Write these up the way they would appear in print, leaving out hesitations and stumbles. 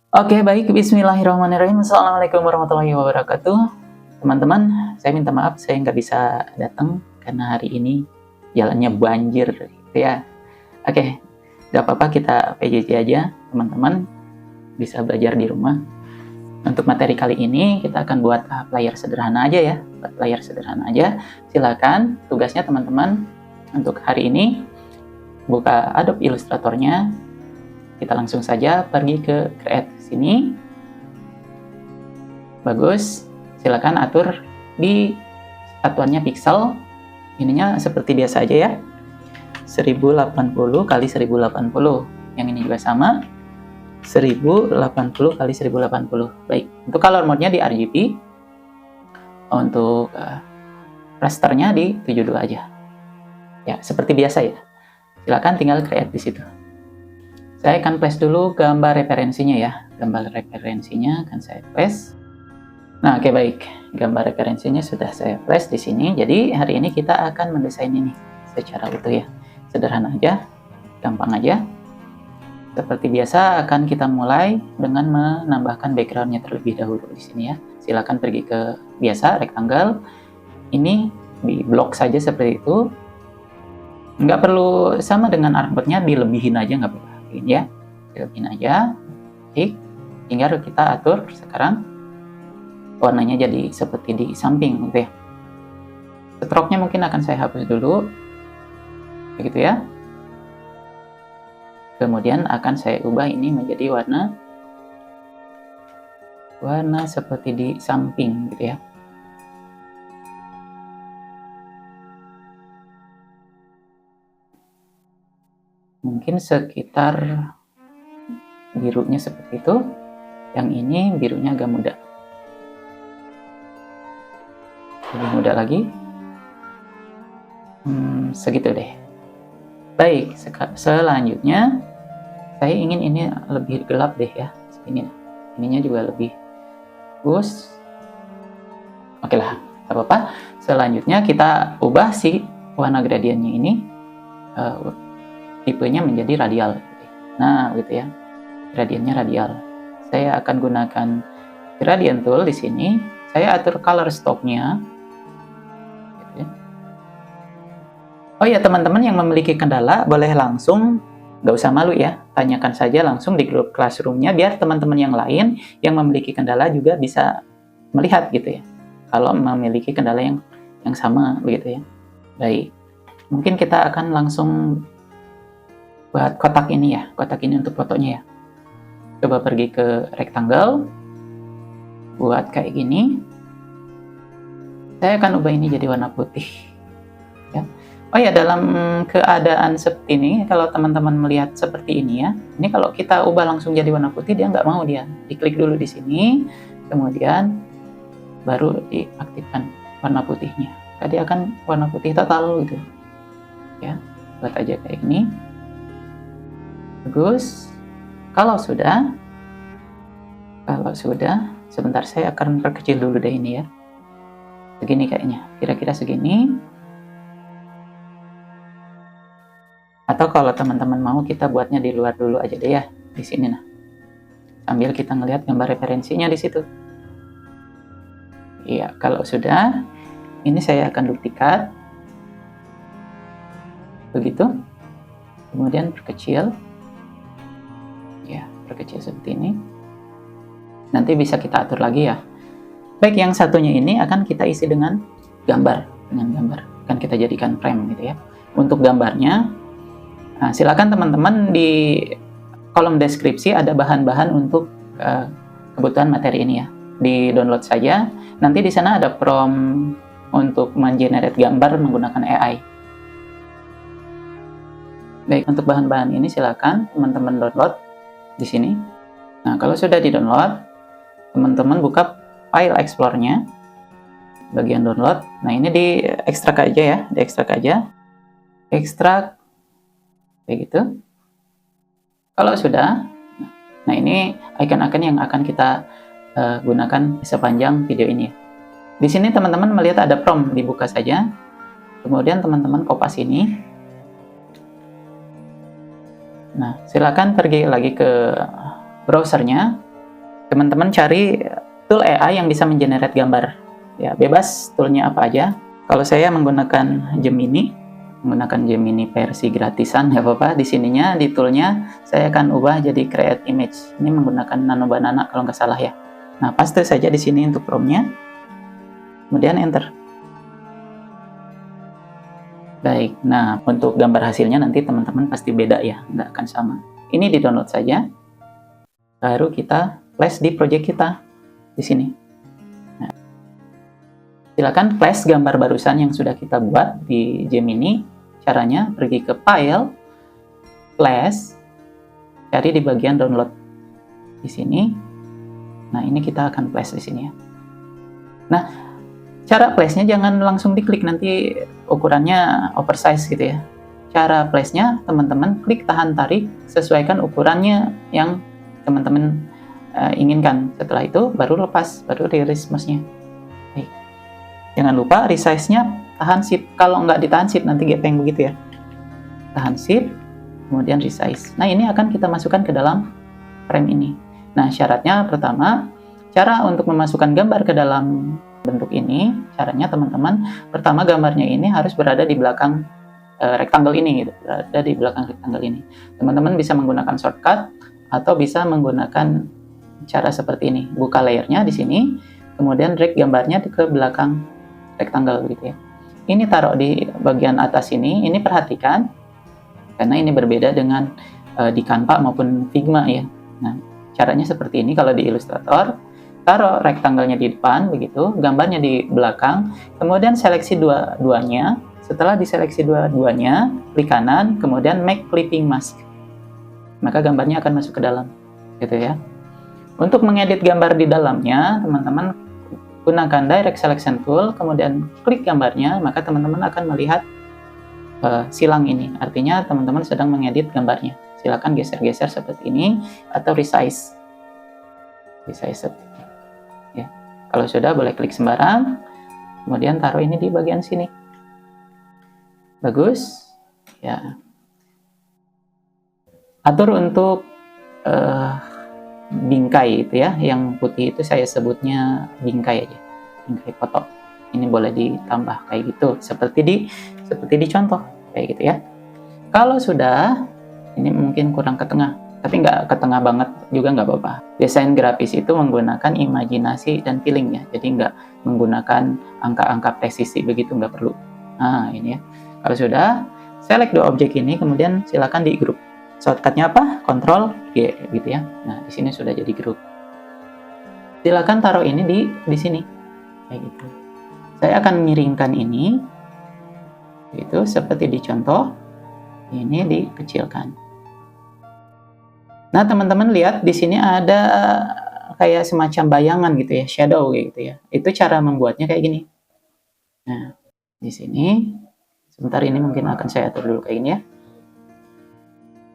Oke, baik. Bismillahirrahmanirrahim. Assalamualaikum warahmatullahi wabarakatuh. Teman-teman, saya minta maaf saya nggak bisa datang karena hari ini jalannya banjir gitu ya. Oke, nggak apa-apa, kita PJJ aja, teman-teman bisa belajar di rumah. Untuk materi kali ini kita akan buat player sederhana aja ya. Buat player sederhana aja. Silakan, tugasnya teman-teman untuk hari ini buka Adobe Illustrator-nya. Kita langsung saja pergi ke Create sini. Bagus. Silakan atur di satuannya pixel. Ininya seperti biasa aja ya. 1080 kali 1080. Yang ini juga sama. 1080 kali 1080. Baik. Untuk color mode-nya di RGB. Untuk rasternya di 72 aja. Ya, seperti biasa ya. Silakan tinggal create di situ. Saya akan flash dulu gambar referensinya ya. Gambar referensinya akan saya flash. Nah, oke, baik. Gambar referensinya sudah saya flash di sini. Jadi hari ini kita akan mendesain ini secara utuh ya. Sederhana aja, gampang aja. Seperti biasa akan kita mulai dengan menambahkan backgroundnya terlebih dahulu di sini ya. Silakan pergi ke biasa rectangle. Ini di blok saja seperti itu. Nggak perlu sama dengan artboardnya, dilebihin aja nggak apa-apa. Ini ya, dilebihin aja. Oke, tinggal kita atur sekarang warnanya jadi seperti di samping gitu ya. Stroke-nya mungkin akan saya hapus dulu, begitu ya. Kemudian akan saya ubah ini menjadi warna seperti di samping gitu ya. Mungkin sekitar birunya seperti itu. Yang ini birunya agak muda. Lebih muda lagi. Segitu deh. Baik, selanjutnya saya ingin ini lebih gelap deh ya. Segini. Ininya juga lebih bagus. Oke lah, gak apa-apa. Selanjutnya kita ubah si warna gradiennya ini. Tipenya menjadi radial. Nah, gitu ya. Gradiennya radial. Saya akan gunakan gradient tool di sini. Saya atur color stock-nya. Gitu ya. Oh ya, teman-teman yang memiliki kendala boleh langsung, nggak usah malu ya, tanyakan saja langsung di grup classroom-nya biar teman-teman yang lain yang memiliki kendala juga bisa melihat gitu ya. Kalau memiliki kendala yang sama begitu ya. Baik. Mungkin kita akan langsung buat kotak ini ya, kotak ini untuk fotonya ya. Coba pergi ke rectangle, buat kayak gini. Saya akan ubah ini jadi warna putih ya. Oh ya, dalam keadaan seperti ini, kalau teman-teman melihat seperti ini ya, ini kalau kita ubah langsung jadi warna putih, dia nggak mau, dia diklik dulu di sini, kemudian baru diaktifkan warna putihnya. Dia akan warna putih total gitu ya. Buat aja kayak gini. Bagus. Kalau sudah, sebentar saya akan perkecil dulu deh ini ya. Segini kayaknya, kira-kira segini. Atau kalau teman-teman mau kita buatnya di luar dulu aja deh ya, di sini nah. Sambil kita ngelihat gambar referensinya di situ. Iya, kalau sudah, ini saya akan duplikat. Begitu. Kemudian perkecil. Ya, perkecil seperti ini. Nanti bisa kita atur lagi ya. Baik, yang satunya ini akan kita isi dengan gambar. Akan kita jadikan frame gitu ya. Untuk gambarnya, nah, silakan teman-teman di kolom deskripsi ada bahan-bahan untuk kebutuhan materi ini ya. Di download saja. Nanti di sana ada prompt untuk mengenerate gambar menggunakan AI. Baik, untuk bahan-bahan ini silakan teman-teman download di sini. Nah, kalau sudah di-download, teman-teman buka file explore-nya, bagian download. Nah, ini di ekstrak aja ya, di ekstrak aja. Ekstrak kayak gitu. Kalau sudah, nah ini icon-icon yang akan kita gunakan sepanjang video ini. Di sini teman-teman melihat ada prompt, dibuka saja. Kemudian teman-teman kopas ini. Nah, silakan pergi lagi ke browsernya, Teman-teman cari tool AI yang bisa mengenerate gambar. Ya, bebas toolnya apa aja. Kalau saya menggunakan Gemini versi gratisan, ya apa-apa. Di sininya, di toolnya, saya akan ubah jadi create image. Ini menggunakan Nano Banana kalau nggak salah ya. Nah, paste saja di sini untuk promptnya. Kemudian enter. Baik, nah untuk gambar hasilnya nanti teman-teman pasti beda ya, nggak akan sama. Ini di-download saja, baru kita flash di project kita di sini. Nah, silakan flash gambar barusan yang sudah kita buat di Gemini. Caranya pergi ke File, Flash, cari di bagian download di sini. Nah, ini kita akan flash di sini ya. Nah, cara flashnya jangan langsung diklik, nanti ukurannya oversize gitu ya. Cara flashnya teman-teman klik tahan tarik, sesuaikan ukurannya yang teman-teman inginkan. Setelah itu baru lepas, baru release mouse-nya. Baik. Jangan lupa resize-nya tahan shift. Kalau nggak ditahan shift nanti gepeng begitu ya. Tahan shift, kemudian resize. Nah, ini akan kita masukkan ke dalam frame ini. Nah, syaratnya pertama, cara untuk memasukkan gambar ke dalam bentuk ini, caranya teman-teman, pertama gambarnya ini harus berada di belakang rectangle ini gitu, berada di belakang rectangle ini. Teman-teman bisa menggunakan shortcut atau bisa menggunakan cara seperti ini. Buka layernya di sini, kemudian drag gambarnya ke belakang rectangle gitu ya. Ini taruh di bagian atas ini perhatikan karena ini berbeda dengan di Canva maupun Figma ya. Nah, caranya seperti ini kalau di Illustrator. Taruh rektangelnya di depan, begitu, gambarnya di belakang, kemudian seleksi dua-duanya. Setelah diseleksi dua-duanya, klik kanan, kemudian make clipping mask. Maka gambarnya akan masuk ke dalam, gitu ya. Untuk mengedit gambar di dalamnya, teman-teman gunakan Direct Selection Tool, kemudian klik gambarnya, maka teman-teman akan melihat silang ini. Artinya teman-teman sedang mengedit gambarnya. Silakan geser-geser seperti ini, atau resize. Resize seperti ini. Ya. Kalau sudah boleh klik sembarang, kemudian taruh ini di bagian sini. Bagus, ya. Atur untuk bingkai itu ya, yang putih itu saya sebutnya bingkai aja, bingkai foto. Ini boleh ditambah kayak gitu, seperti di contoh kayak gitu ya. Kalau sudah, ini mungkin kurang ke tengah, tapi nggak ke tengah banget juga nggak apa-apa. Desain grafis itu menggunakan imajinasi dan feeling ya, jadi nggak menggunakan angka-angka presisi begitu, nggak perlu. Nah ini ya, kalau sudah, select dua objek ini, kemudian silakan di group. Shortcutnya apa? Ctrl G gitu ya. Nah di sini sudah jadi group. Silakan taruh ini di sini kayak gitu. Saya akan miringkan ini, itu seperti di contoh. Ini dikecilkan. Nah, teman-teman lihat di sini ada kayak semacam bayangan gitu ya, shadow gitu ya. Itu cara membuatnya kayak gini. Nah, di sini sebentar, ini mungkin akan saya atur dulu kayak gini ya.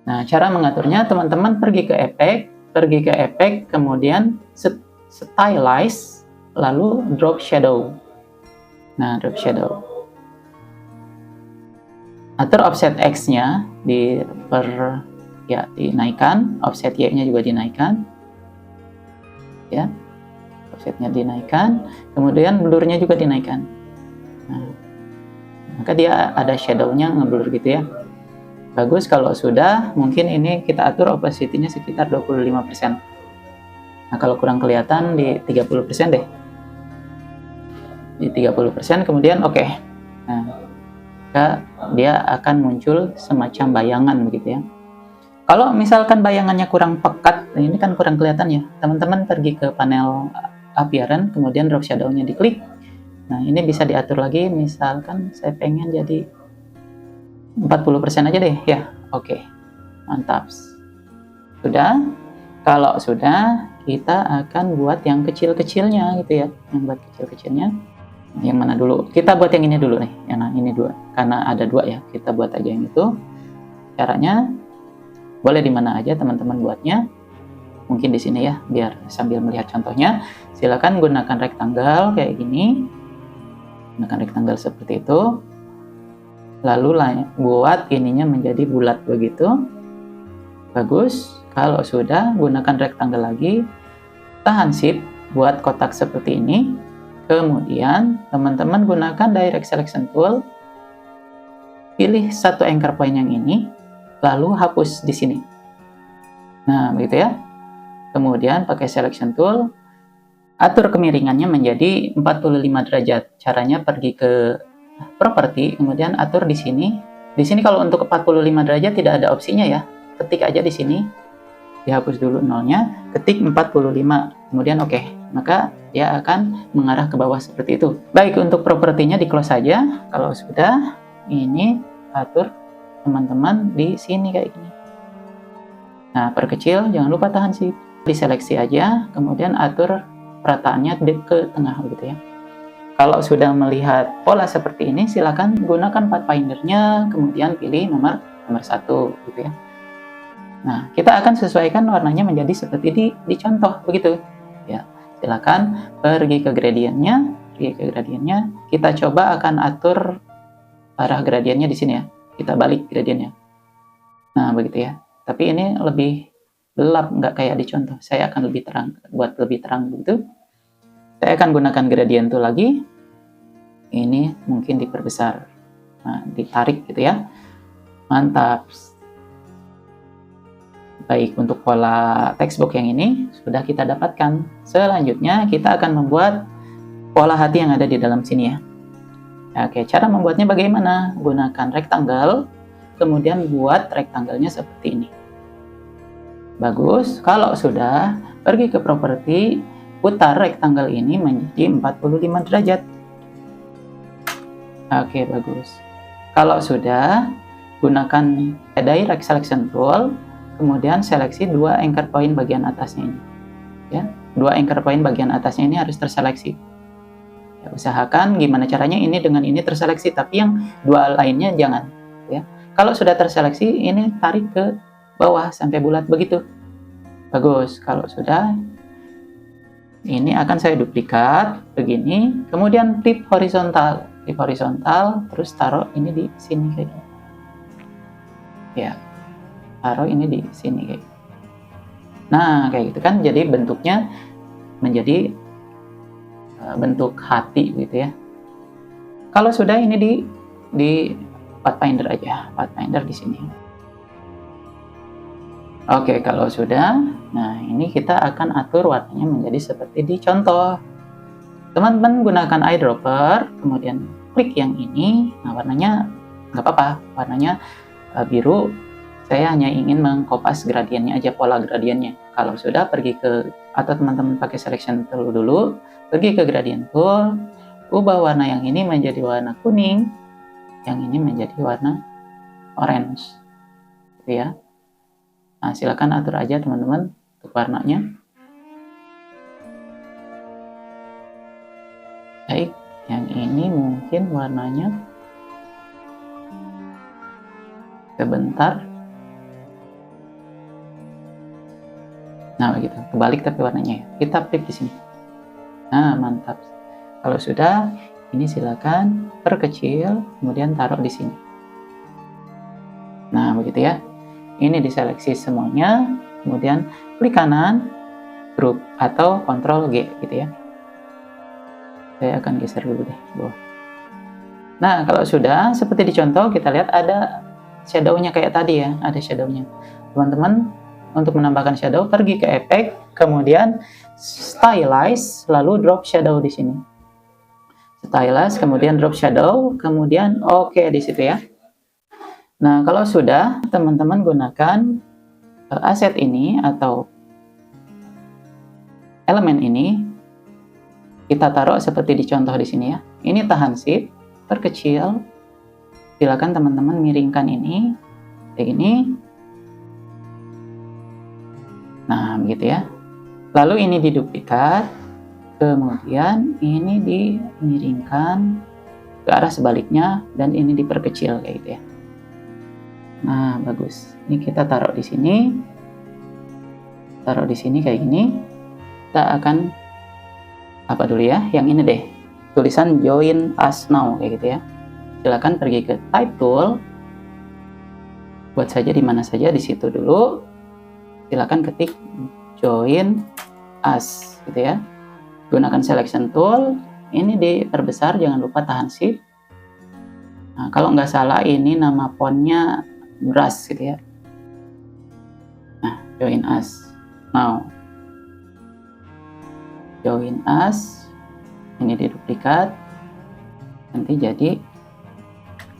Nah, cara mengaturnya teman-teman pergi ke efek, kemudian stylize, lalu drop shadow. Nah, drop shadow. Atur offset X-nya dinaikkan, offset Y-nya juga dinaikkan. Ya. Offsetnya dinaikkan, kemudian blur-nya juga dinaikkan. Nah, maka dia ada shadow-nya ngeblur gitu ya. Bagus. Kalau sudah, mungkin ini kita atur opacity-nya sekitar 25%. Nah, kalau kurang kelihatan di 30% deh. Di 30%, kemudian oke. Nah, maka dia akan muncul semacam bayangan begitu ya. Kalau misalkan bayangannya kurang pekat, ini kan kurang kelihatan ya, teman-teman pergi ke panel appearance, kemudian drop shadow-nya diklik. Nah, ini bisa diatur lagi, misalkan saya pengen jadi 40% aja deh ya. Oke, mantap. Sudah. Kalau sudah, kita akan buat yang kecil-kecilnya gitu ya. Yang buat kecil-kecilnya, yang mana dulu? Kita buat yang ini dulu nih. Yang ini dua, karena ada dua ya. Kita buat aja yang itu. Caranya boleh di mana aja teman-teman buatnya. Mungkin di sini ya, biar sambil melihat contohnya. Silakan gunakan rectangle kayak gini. Gunakan rectangle seperti itu. Lalu buat ininya menjadi bulat begitu. Bagus. Kalau sudah, gunakan rectangle lagi. tahan Shift buat kotak seperti ini. Kemudian teman-teman gunakan Direct Selection Tool, pilih satu anchor point yang ini, lalu hapus di sini. Nah, begitu ya. Kemudian pakai Selection Tool, atur kemiringannya menjadi 45 derajat. Caranya pergi ke Property, kemudian atur di sini. Di sini kalau untuk 45 derajat tidak ada opsinya ya. Ketik aja di sini. Dihapus dulu nolnya, ketik 45, kemudian oke. Maka dia akan mengarah ke bawah seperti itu. Baik, untuk propertinya di close saja. Kalau sudah, ini atur teman-teman di sini kayak gini. Nah, perkecil, jangan lupa tahan Shift. Diseleksi aja, kemudian atur perataannya ke tengah gitu ya. Kalau sudah melihat pola seperti ini, silakan gunakan pathfinder-nya, kemudian pilih nomor 1 gitu ya. Nah, kita akan sesuaikan warnanya menjadi seperti di contoh begitu. Ya, silakan pergi ke gradiennya, kita coba akan atur arah gradiennya di sini ya. Kita balik gradiennya. Nah, begitu ya. Tapi ini lebih gelap, nggak kayak di contoh. Saya akan lebih terang, buat lebih terang begitu. Saya akan gunakan gradient tool lagi. Ini mungkin diperbesar. Nah, ditarik gitu ya. Mantap. Baik, untuk pola textbox yang ini sudah kita dapatkan. Selanjutnya kita akan membuat pola hati yang ada di dalam sini ya. Oke, cara membuatnya bagaimana? Gunakan rectangle, kemudian buat rektangelnya seperti ini. Bagus. Kalau sudah, pergi ke properti, putar rectangle ini menjadi 45 derajat. Oke, bagus. Kalau sudah, gunakan Direct Selection Tool, kemudian seleksi 2 anchor point bagian atasnya ini. Ya, 2 anchor point bagian atasnya ini harus terseleksi. Ya, usahakan gimana caranya ini dengan ini terseleksi, tapi yang 2 lainnya jangan. Ya. Kalau sudah terseleksi, ini tarik ke bawah sampai bulat begitu. Bagus. Kalau sudah, ini akan saya duplikat begini, kemudian flip horizontal, terus taruh ini di sini kayak gini. Ya, taruh ini di sini kayak gitu. Nah, kayak gitu kan, jadi bentuknya menjadi bentuk hati gitu ya. Kalau sudah, ini di pathfinder aja, pathfinder di sini. Oke, kalau sudah, nah ini kita akan atur warnanya menjadi seperti di contoh. Teman-teman gunakan eyedropper, kemudian klik yang ini. Nah, warnanya nggak apa-apa, warnanya biru. Saya hanya ingin mengkopas gradiennya aja, pola gradiennya. Kalau sudah, pergi ke, atau teman-teman pakai selection tool dulu, pergi ke gradient tool, ubah warna yang ini menjadi warna kuning, yang ini menjadi warna orange, gitu ya. Nah, silakan atur aja teman-teman untuk warnanya. Baik, yang ini mungkin warnanya sebentar. Nah, begitu. Kebalik tapi warnanya ya. Kita flip di sini. Nah, mantap. Kalau sudah, ini silakan perkecil, kemudian taruh di sini. Nah, begitu ya. Ini diseleksi semuanya, kemudian klik kanan, group atau Ctrl G gitu ya. Saya akan geser dulu deh ke bawah. Nah, kalau sudah seperti di contoh, kita lihat ada shadow-nya kayak tadi ya, ada shadow-nya. Teman-teman, untuk menambahkan shadow, pergi ke Effect, kemudian Stylize, lalu drop shadow di sini. Stylize, kemudian drop shadow, kemudian oke di situ ya. Nah, kalau sudah, teman-teman gunakan aset ini atau elemen ini, kita taruh seperti di contoh di sini ya. Ini tahan Shift, perkecil. Silakan teman-teman miringkan ini kayak gini. Nah, begitu ya. Lalu ini diduplikat, kemudian ini dimiringkan ke arah sebaliknya dan ini diperkecil kayak gitu ya. Nah, bagus. Ini kita taruh di sini. Taruh di sini kayak gini. Kita akan apa dulu ya? Yang ini deh. Tulisan join as now kayak gitu ya. Silakan pergi ke type tool. Buat saja di mana saja, di situ dulu. Silakan ketik join as gitu ya. Gunakan selection tool, ini diperbesar, jangan lupa tahan shift. Nah, kalau nggak salah ini nama fontnya brush gitu ya. Nah, join as now, join as, ini diduplikat, nanti jadi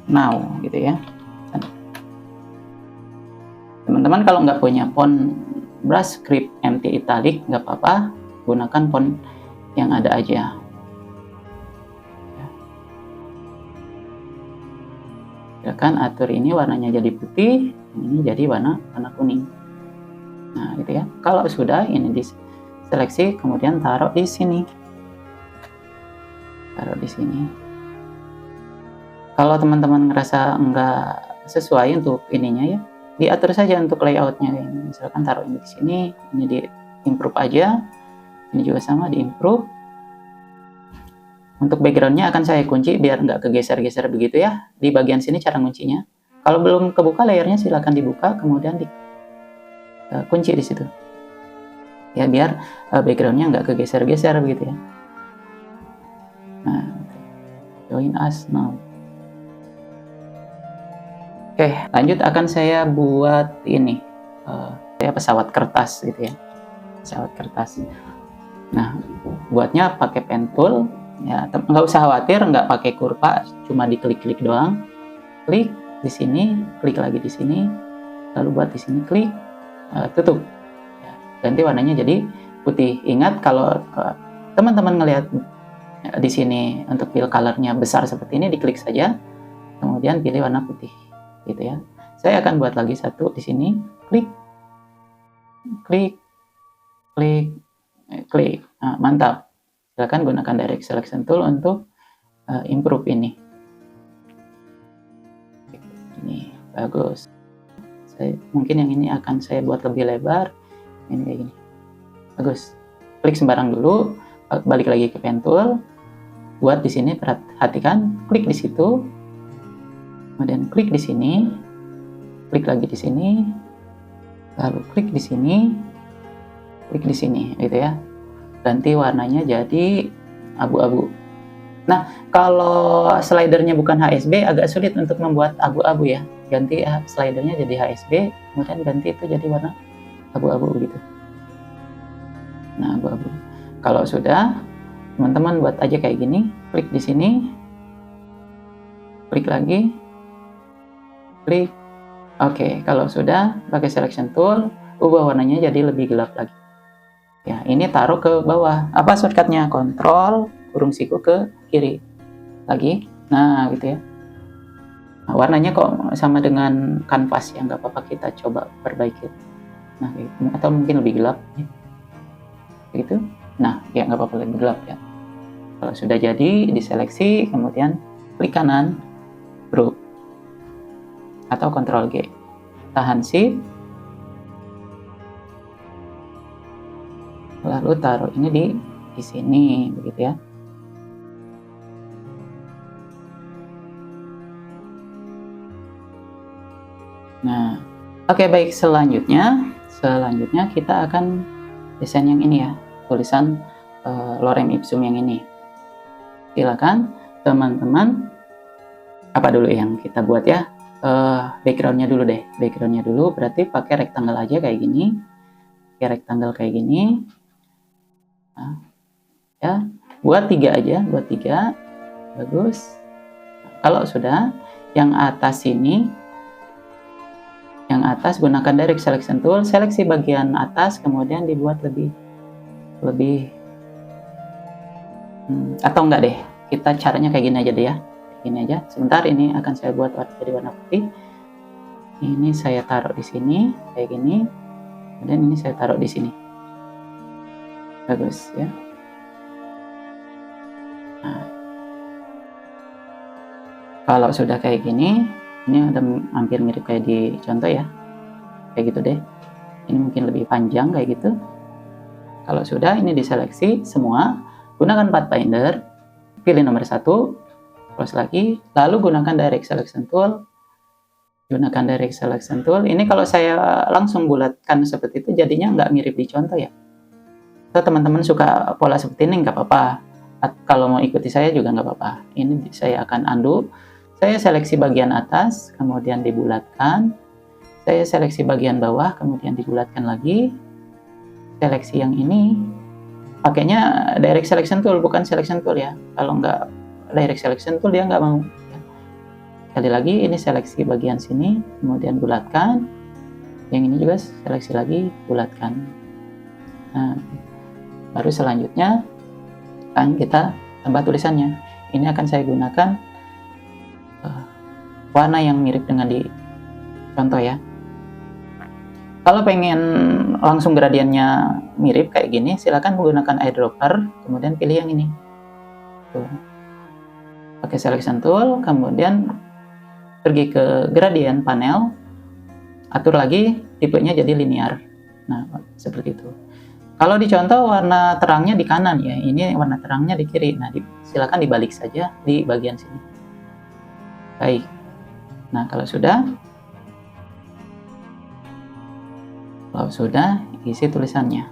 now gitu ya. Teman-teman kalau nggak punya font brush script empty italic nggak apa-apa, gunakan font yang ada aja. Silakan atur ini warnanya jadi putih, ini jadi warna kuning. Nah, gitu ya. Kalau sudah, ini diseleksi, kemudian taruh di sini. Taruh di sini. Kalau teman-teman ngerasa nggak sesuai untuk ininya ya, diatur saja untuk layoutnya. Misalkan taruh ini di sini, ini di improve aja. Ini juga sama, di improve. Untuk backgroundnya akan saya kunci biar nggak kegeser-geser begitu ya. Di bagian sini cara kuncinya. Kalau belum kebuka layarnya silakan dibuka, kemudian kunci di situ. Ya biar backgroundnya nggak kegeser-geser begitu ya. Nah, join us now. Oke, lanjut akan saya buat ini. Saya pesawat kertas gitu ya. Pesawat kertas. Nah, buatnya pakai pen tool. Ya, nggak usah khawatir, nggak pakai kurva, cuma diklik-klik doang. Klik di sini, klik lagi di sini, lalu buat di sini klik, tutup. Ya, ganti warnanya jadi putih. Ingat kalau teman-teman ngelihat di sini untuk fill colornya besar seperti ini, diklik saja, kemudian pilih warna putih, gitu ya. Saya akan buat lagi satu di sini, klik, klik, klik, klik. Nah, mantap. Silakan gunakan direct selection tool untuk improve ini. Ini bagus. Mungkin yang ini akan saya buat lebih lebar. Ini kayak gini. Bagus. Klik sembarang dulu, balik lagi ke pen tool. Buat di sini, perhatikan, klik di situ. Kemudian klik di sini. Klik lagi di sini. Lalu klik di sini. Klik di sini, gitu ya. Ganti warnanya jadi abu-abu. Nah, kalau slidernya bukan HSB agak sulit untuk membuat abu-abu ya. Ganti slidernya jadi HSB, kemudian ganti itu jadi warna abu-abu gitu. Nah, abu-abu. Kalau sudah, teman-teman buat aja kayak gini, klik di sini, klik lagi, klik. Oke, kalau sudah pakai selection tool, ubah warnanya jadi lebih gelap lagi. Ya, ini taruh ke bawah. Apa shortcutnya? Kontrol kurung siku ke kiri. Lagi. Nah, gitu ya. Nah, warnanya kok sama dengan kanvas ya, nggak apa-apa, kita coba perbaiki. Nah, gitu. Atau mungkin lebih gelap. Ya. Begitu. Nah, ya nggak apa-apa lebih gelap ya. Kalau sudah jadi, diseleksi, kemudian klik kanan, group. Atau Ctrl G. Tahan shift. Lalu taruh ini di sini begitu ya. Nah, oke, baik, selanjutnya kita akan desain yang ini ya, tulisan lorem ipsum yang ini. Silakan teman-teman, apa dulu yang kita buat ya, backgroundnya dulu deh. Backgroundnya dulu berarti pakai rectangle aja kayak gini, pakai rectangle kayak gini. Nah, ya, buat 3 aja, buat 3, bagus. Nah, kalau sudah, yang atas ini, yang atas gunakan direct selection tool, seleksi bagian atas, kemudian dibuat lebih atau enggak deh, kita caranya kayak gini aja deh ya, gini aja. Sebentar, ini akan saya buat jadi warna putih. Ini saya taruh di sini kayak gini, kemudian ini saya taruh di sini. Bagus ya. Nah, kalau sudah kayak gini, ini udah hampir mirip kayak di contoh ya, kayak gitu deh. Ini mungkin lebih panjang kayak gitu. Kalau sudah, ini diseleksi semua, gunakan Pathfinder, pilih nomor 1, close lagi, lalu gunakan direct selection tool. Gunakan direct selection tool. Ini kalau saya langsung bulatkan seperti itu, jadinya nggak mirip di contoh ya. Atau teman-teman suka pola seperti ini nggak apa-apa. Kalau mau ikuti saya juga nggak apa-apa. Ini saya akan undo. Saya seleksi bagian atas, kemudian dibulatkan. Saya seleksi bagian bawah, kemudian dibulatkan lagi. Seleksi yang ini, pakainya direct selection tool, bukan selection tool ya. Kalau nggak direct selection tool, dia nggak mau. Sekali lagi, ini seleksi bagian sini, kemudian bulatkan. Yang ini juga seleksi lagi, bulatkan. Nah, baru selanjutnya akan kita tambah tulisannya. Ini akan saya gunakan warna yang mirip dengan di contoh ya. Kalau pengen langsung gradiennya mirip kayak gini, silakan menggunakan eyedropper, kemudian pilih yang ini. Tuh. Pakai selection tool, kemudian pergi ke gradient panel, atur lagi tipenya jadi linear. Nah, seperti itu. Kalau di contoh warna terangnya di kanan ya, ini warna terangnya di kiri. Nah, silakan dibalik saja di bagian sini. Baik. Nah, kalau sudah, isi tulisannya.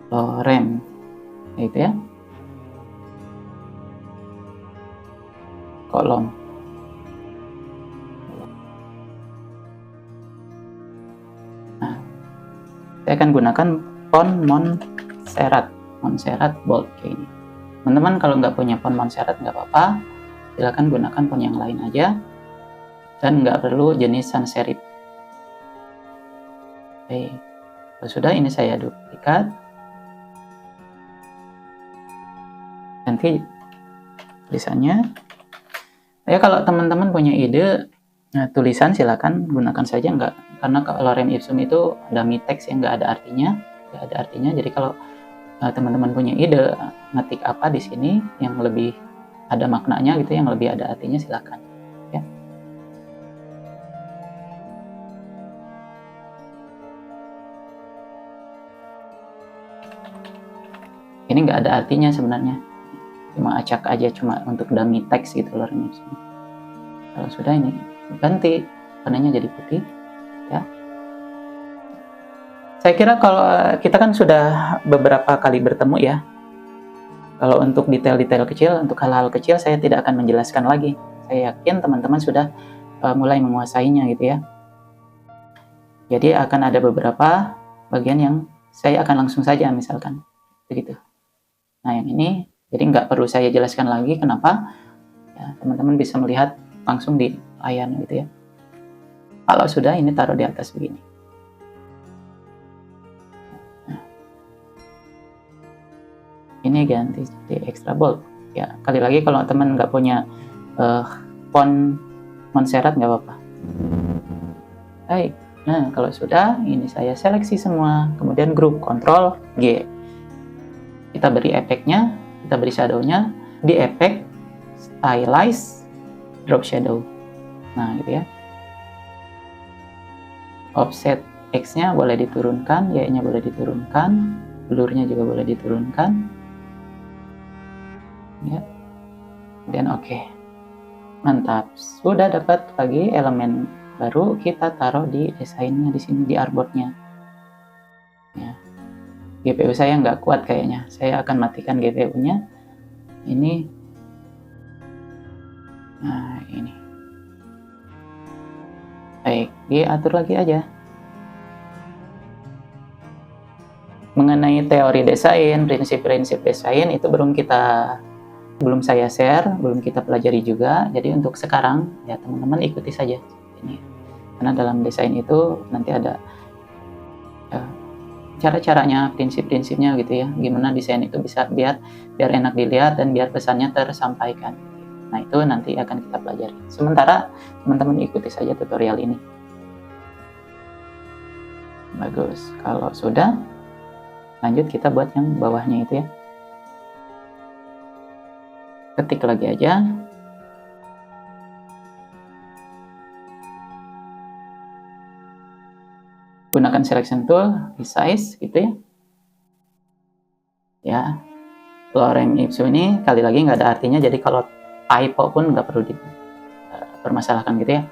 Lorem, itu ya. Kolom. Nah, saya akan gunakan font Montserrat bold kayak ini. Teman-teman kalau nggak punya font Montserrat nggak apa-apa, silakan gunakan font yang lain aja, dan nggak perlu jenis sans serif. Oke, kalau sudah ini saya duplikat, ganti tulisannya. Ya kalau teman-teman punya ide tulisan silakan gunakan saja, karena kalau lorem ipsum itu dummy text yang nggak ada artinya. Jadi kalau teman-teman punya ide ngetik apa di sini yang lebih ada maknanya gitu, yang lebih ada artinya, silakan ya. Ini nggak ada artinya sebenarnya, cuma acak aja, cuma untuk dummy text gitu lorem ipsum. Kalau sudah ini ganti warnanya jadi putih ya. Saya kira kalau kita kan sudah beberapa kali bertemu ya. Kalau untuk detail-detail kecil, untuk hal-hal kecil saya tidak akan menjelaskan lagi. Saya yakin teman-teman sudah mulai menguasainya gitu ya. Jadi akan ada beberapa bagian yang saya akan langsung saja misalkan begitu. Nah yang ini jadi nggak perlu saya jelaskan lagi kenapa. Ya, teman-teman bisa melihat langsung di layar gitu ya. Kalau sudah, ini taruh di atas begini. Nah, ini ganti di extra bold. Ya, kali lagi kalau teman nggak punya font Montserrat nggak apa-apa. Baik. Nah, kalau sudah, ini saya seleksi semua, kemudian grup Ctrl G. Kita beri efeknya, kita beri shadownya, di efek stylize drop shadow. Nah, gitu ya. Offset X-nya boleh diturunkan, Y-nya boleh diturunkan, blur-nya juga boleh diturunkan. Ya. Dan oke. Mantap. Sudah dapat lagi elemen baru, kita taruh di desainnya di sini, di artboard-nya. Ya. GPU saya nggak kuat kayaknya. Saya akan matikan GPU-nya. Ini. Nah, ini. Baik, diatur lagi aja. Mengenai teori desain, prinsip-prinsip desain itu belum saya share, belum kita pelajari juga. Jadi untuk sekarang ya teman-teman ikuti saja ini. Karena dalam desain itu nanti ada cara-caranya, prinsip-prinsipnya gitu ya. Gimana desain itu bisa biar enak dilihat dan biar pesannya tersampaikan. Nah, itu nanti akan kita pelajari. Sementara teman-teman ikuti saja tutorial ini. Bagus. Kalau sudah, lanjut kita buat yang bawahnya itu ya. Ketik lagi aja. Gunakan selection tool, resize gitu ya. Ya. Lorem ipsum ini kali lagi nggak ada artinya, jadi kalau typo pun nggak perlu dipermasalahkan gitu ya.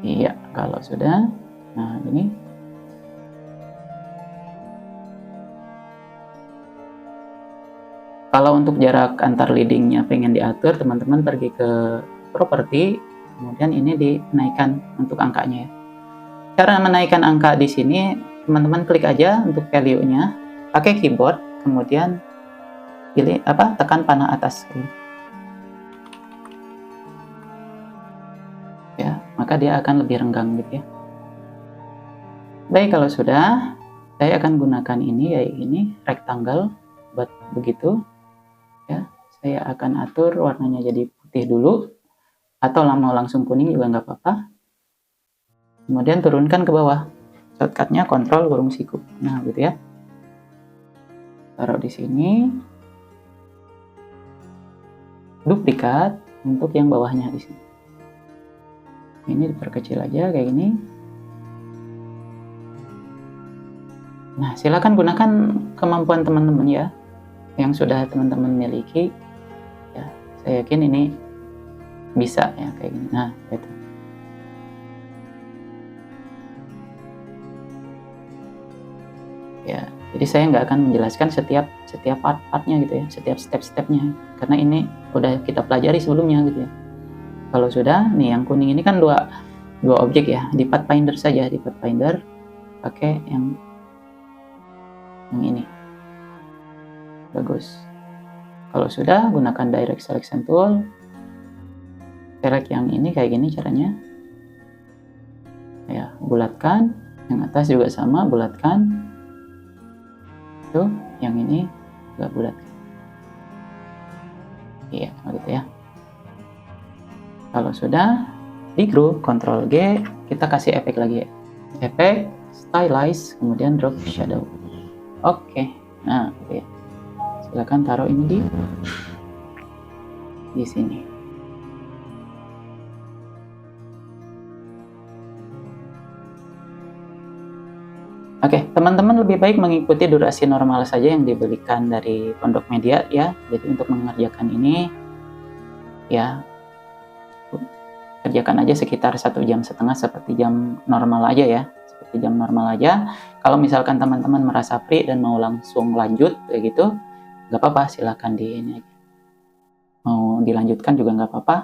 Iya, kalau sudah, Nah, ini. Kalau untuk jarak antar leadingnya pengen diatur, teman-teman pergi ke properti, kemudian ini dinaikkan untuk angkanya ya. Cara menaikkan angka di sini, teman-teman klik aja untuk value-nya, pakai keyboard, kemudian pilih tekan panah atas. Ya, maka dia akan lebih renggang gitu ya. Baik, kalau sudah, saya akan gunakan ini, yaitu ini rectangle buat begitu. Ya, saya akan atur warnanya jadi putih dulu, atau mau langsung kuning juga nggak apa-apa. Kemudian turunkan ke bawah, shortcutnya Ctrl kurung siku. Nah, gitu ya. Taruh di sini, duplikat untuk yang bawahnya di sini. Ini diperkecil aja kayak gini. Nah, silakan gunakan kemampuan teman-teman ya, yang sudah teman-teman miliki. Ya, saya yakin ini bisa ya kayak gini. Nah, itu. Ya, jadi saya nggak akan menjelaskan setiap part-partnya gitu ya, setiap step-stepnya, karena ini udah kita pelajari sebelumnya gitu ya. Kalau sudah, nih yang kuning ini kan dua objek ya, di Pathfinder saja, di Pathfinder pakai yang ini. Bagus. Kalau sudah, gunakan Direct Selection Tool, select yang ini kayak gini caranya. Ya, bulatkan, yang atas juga sama, bulatkan. Tuh, yang ini juga bulatkan. Iya, gitu ya. Kalau sudah, di group, Ctrl G, kita kasih efek lagi ya. Efek, stylize, kemudian drop shadow. Oke, nah gitu ya. Silakan taruh ini di sini. Oke, teman-teman lebih baik mengikuti durasi normal saja yang diberikan dari Pondok Media ya. Jadi untuk mengerjakan ini ya kerjakan aja sekitar 1,5 jam seperti jam normal aja ya. Seperti jam normal aja. Kalau misalkan teman-teman merasa free dan mau langsung lanjut kayak gitu, nggak apa-apa, silahkan di ini aja. Mau dilanjutkan juga nggak apa-apa.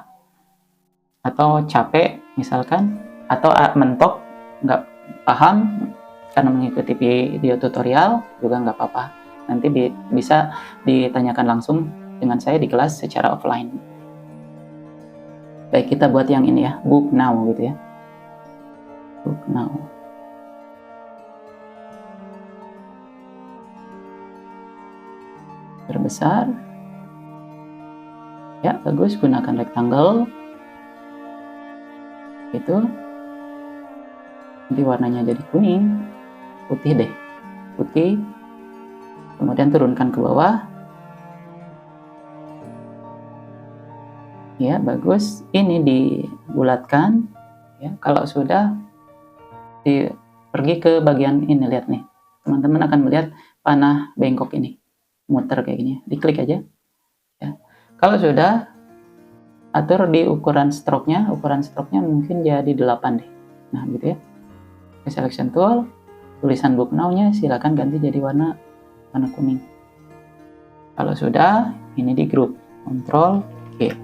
Atau capek misalkan, atau mentok nggak paham karena mengikuti video tutorial juga nggak apa-apa. Nanti bisa ditanyakan langsung dengan saya di kelas secara offline. Baik, kita buat yang ini ya, book now gitu ya. Book now. Perbesar. Ya, bagus, gunakan rectangle. Itu. Nanti warnanya jadi kuning. Putih deh. Putih. Kemudian turunkan ke bawah. Ya, bagus. Ini dibulatkan. Ya, kalau sudah pergi ke bagian ini, lihat nih. Teman-teman akan melihat panah bengkok ini. Muter kayak gini. Diklik aja. Ya. Kalau sudah, atur di ukuran stroke-nya. Ukuran stroke-nya mungkin jadi 8 deh. Nah, gitu ya. Ke selection tool, tulisan book now-nya silakan ganti jadi warna kuning. Kalau sudah, ini di group. Ctrl G.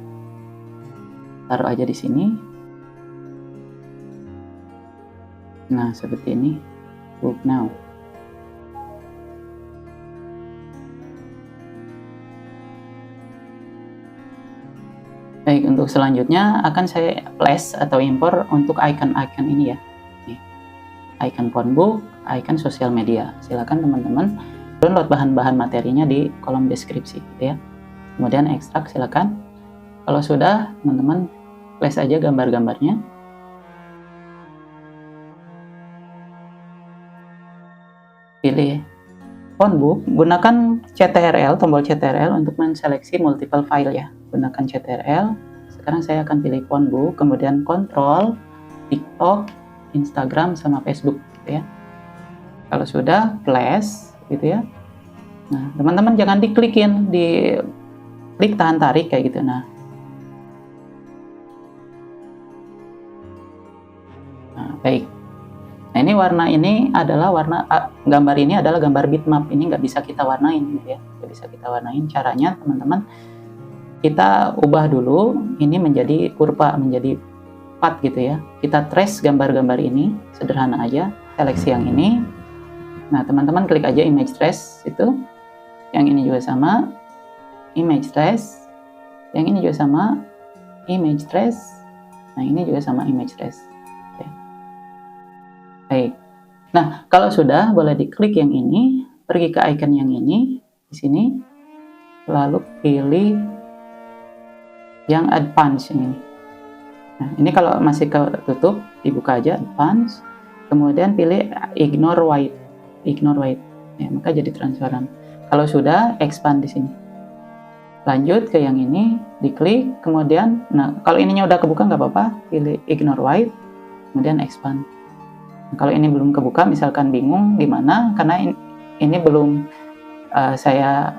Taruh aja di sini. Nah, seperti ini. Book now. Baik, untuk selanjutnya akan saya flash atau impor untuk icon-icon ini ya. Nih, icon phonebook, icon sosial media. Silakan teman-teman download bahan-bahan materinya di kolom deskripsi gitu ya. Kemudian ekstrak silakan. Kalau sudah, teman-teman flash aja gambar-gambarnya. Pilih phonebook, gunakan CTRL, tombol CTRL untuk menseleksi multiple file ya. Gunakan CTRL. Sekarang saya akan pilih phonebook, kemudian kontrol TikTok, Instagram sama Facebook gitu ya. Kalau sudah, flash gitu ya. Nah, teman-teman jangan diklikin, klik tahan tarik kayak gitu. Nah, baik. Nah, ini warna ini adalah gambar ini adalah gambar bitmap. Ini nggak bisa kita warnain gitu ya, nggak bisa kita warnain. Caranya teman-teman, kita ubah dulu ini menjadi kurva, menjadi path gitu ya. Kita trace gambar-gambar ini, sederhana aja. Seleksi yang ini. Nah, teman-teman klik aja image trace itu. Yang ini juga sama, image trace. Yang ini juga sama, image trace. Nah, ini juga sama, image trace. Oke. Baik. Nah, kalau sudah, boleh diklik yang ini, pergi ke icon yang ini, di sini, lalu pilih yang advance ini. Nah, ini kalau masih ketutup, dibuka aja advance, kemudian pilih ignore white, ya, maka jadi transparan. Kalau sudah, expand di sini. Lanjut ke yang ini, diklik, kemudian, nah kalau ininya udah kebuka nggak apa-apa, pilih ignore white, kemudian expand. Nah, kalau ini belum kebuka, misalkan bingung gimana, karena ini belum saya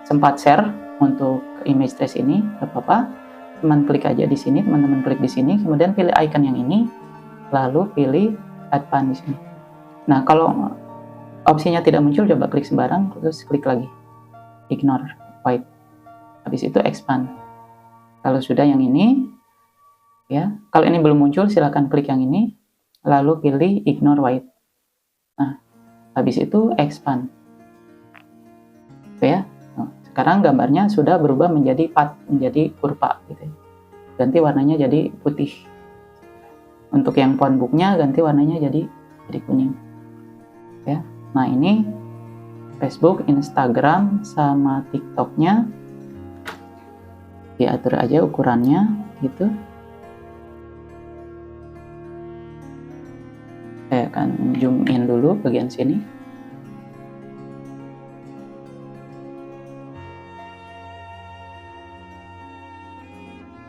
sempat share untuk image trace ini, nggak apa-apa. Teman klik aja di sini, teman-teman klik di sini, kemudian pilih icon yang ini, lalu pilih advance di sini. Nah, kalau opsinya tidak muncul, coba klik sembarang, terus klik lagi, ignore white. Habis itu expand. Kalau sudah yang ini, ya, kalau ini belum muncul, silakan klik yang ini, lalu pilih ignore white. Nah, habis itu expand. Oke ya. Sekarang gambarnya sudah berubah menjadi path, menjadi kurva gitu. Ganti warnanya jadi putih. Untuk yang phone booknya ganti warnanya jadi kuning. Ya. Nah, ini Facebook, Instagram, sama TikToknya diatur aja ukurannya gitu. Saya akan zoom in dulu bagian sini.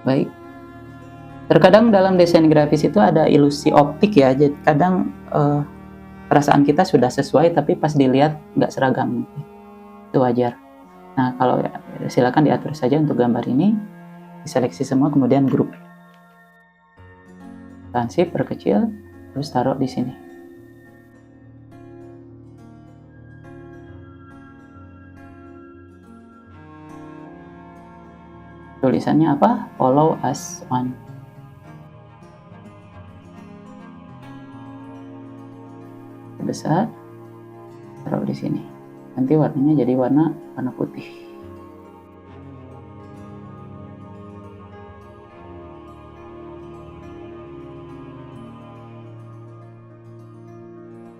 Baik. Terkadang dalam desain grafis itu ada ilusi optik ya. Jadi kadang perasaan kita sudah sesuai tapi pas dilihat nggak seragam. Itu wajar. Nah, kalau silakan diatur saja untuk gambar ini. Diseleksi semua, kemudian grup. Tansip, perkecil, terus taruh di sini. Tulisannya apa? Follow us on. Besar, taruh di sini. Nanti warnanya jadi warna putih.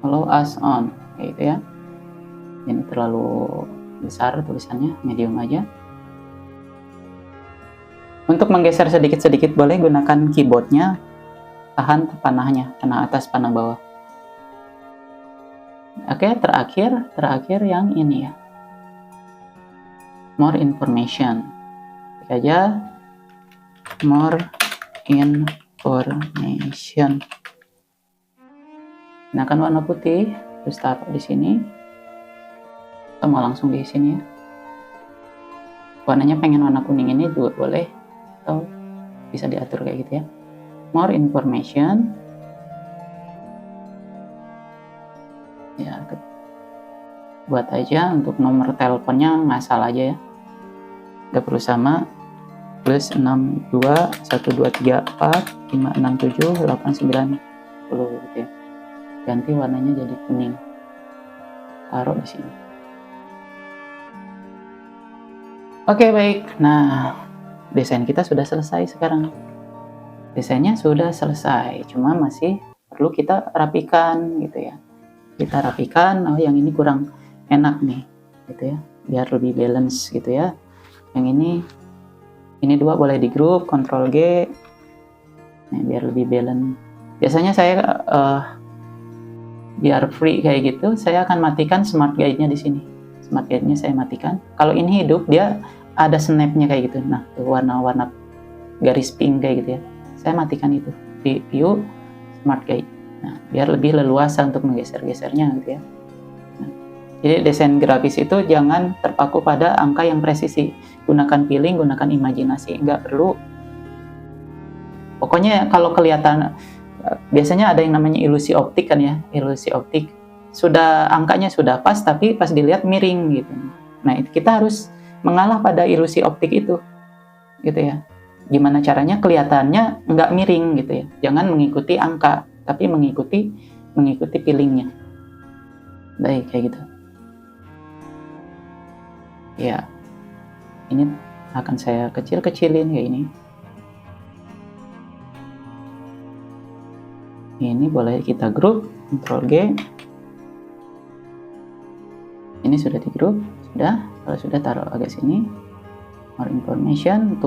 Follow us on, kayak gitu ya. Ini terlalu besar tulisannya, medium aja. Untuk menggeser sedikit-sedikit boleh gunakan keyboardnya, tahan panahnya, panah atas, panah bawah. Oke, terakhir yang ini ya. More information. Klik aja more information. Gunakan warna putih, terus taruh di sini. Atau mau langsung di sini ya. Warnanya pengen warna kuning ini juga boleh, atau bisa diatur kayak gitu ya. More information. Ya, buat aja untuk nomor teleponnya ngasal aja ya. Gak perlu sama. Plus 62 1234 567 89 10 gitu ya. Ganti warnanya jadi kuning. Taruh di sini. Oke, baik. Nah, desain kita sudah selesai sekarang. Desainnya sudah selesai, cuma masih perlu kita rapikan gitu ya. Kita rapikan, oh yang ini kurang enak nih, gitu ya. Biar lebih balance gitu ya. Yang ini dua boleh di grup, Ctrl G. Nah, biar lebih balance. Biasanya saya biar free kayak gitu, saya akan matikan smart guide-nya di sini. Smart guide-nya saya matikan. Kalau ini hidup, dia ada snap-nya kayak gitu. Nah, tuh warna-warna garis pink kayak gitu ya. Saya matikan itu di view smart guide. Nah, biar lebih leluasa untuk menggeser-gesernya gitu ya. Nah, jadi desain grafis itu jangan terpaku pada angka yang presisi. Gunakan feeling, gunakan imajinasi, nggak perlu. Pokoknya kalau kelihatan biasanya ada yang namanya ilusi optik kan ya, ilusi optik. Sudah angkanya sudah pas tapi pas dilihat miring gitu. Nah, kita harus mengalah pada ilusi optik itu gitu ya. Gimana caranya kelihatannya nggak miring gitu ya. Jangan mengikuti angka, tapi mengikuti feelingnya. Baik, kayak gitu. Ya, ini akan saya kecil-kecilin kayak ini. Ini boleh kita grup, Ctrl G. Ini sudah di grup, sudah. Kalau sudah, taruh agak sini. More information.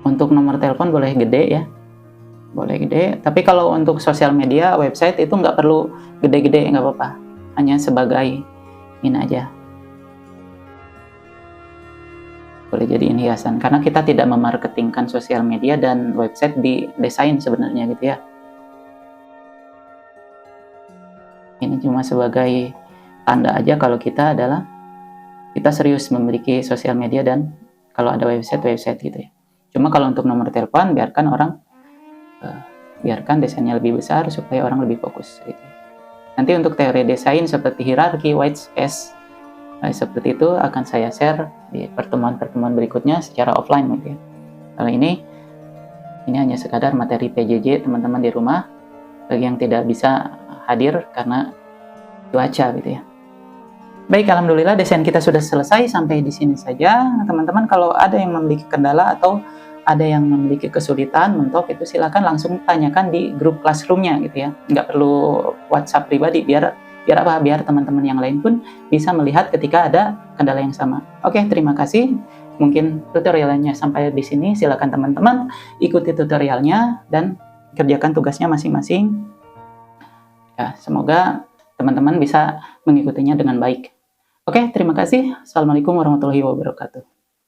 Untuk nomor telepon boleh gede ya, boleh gede. Tapi kalau untuk sosial media, website itu nggak perlu gede-gede, nggak apa-apa. Hanya sebagai ini aja. Boleh jadiin hiasan, karena kita tidak memarketingkan sosial media dan website di desain sebenarnya gitu ya. Ini cuma sebagai tanda aja kalau kita serius memiliki sosial media dan kalau ada website gitu ya. Cuma kalau untuk nomor telepon, biarkan desainnya lebih besar supaya orang lebih fokus gitu. Nanti untuk teori desain seperti hierarki, white space, seperti itu akan saya share di pertemuan-pertemuan berikutnya secara offline gitu ya. Kalau ini hanya sekadar materi PJJ teman-teman di rumah bagi yang tidak bisa hadir karena cuaca gitu ya. Baik, alhamdulillah desain kita sudah selesai sampai di sini saja. Nah, teman-teman kalau ada yang memiliki kendala atau ada yang memiliki kesulitan mentok itu silakan langsung tanyakan di grup classroom-nya gitu ya. Nggak perlu WhatsApp pribadi, biar teman-teman yang lain pun bisa melihat ketika ada kendala yang sama. Oke, terima kasih. Mungkin tutorialnya sampai di sini. Silakan teman-teman ikuti tutorialnya dan kerjakan tugasnya masing-masing. Ya, semoga teman-teman bisa mengikutinya dengan baik. Oke, terima kasih. Assalamualaikum warahmatullahi wabarakatuh.